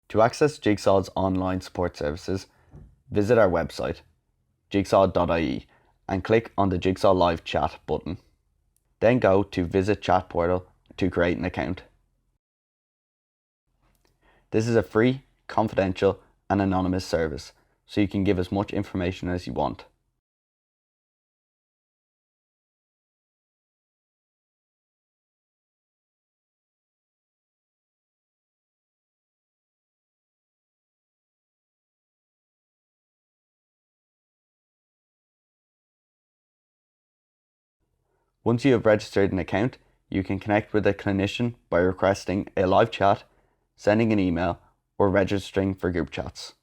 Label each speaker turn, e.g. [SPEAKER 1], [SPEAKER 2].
[SPEAKER 1] To access Jigsaw's online support services, visit our website, jigsaw.ie, and click on the Jigsaw Live Chat button. Then go to Visit Chat Portal to create an account. This is a free, confidential, and anonymous service, so you can give as much information as you want. Once you have registered an account, you can connect with a clinician by requesting a live chat, sending an email, or registering for group chats.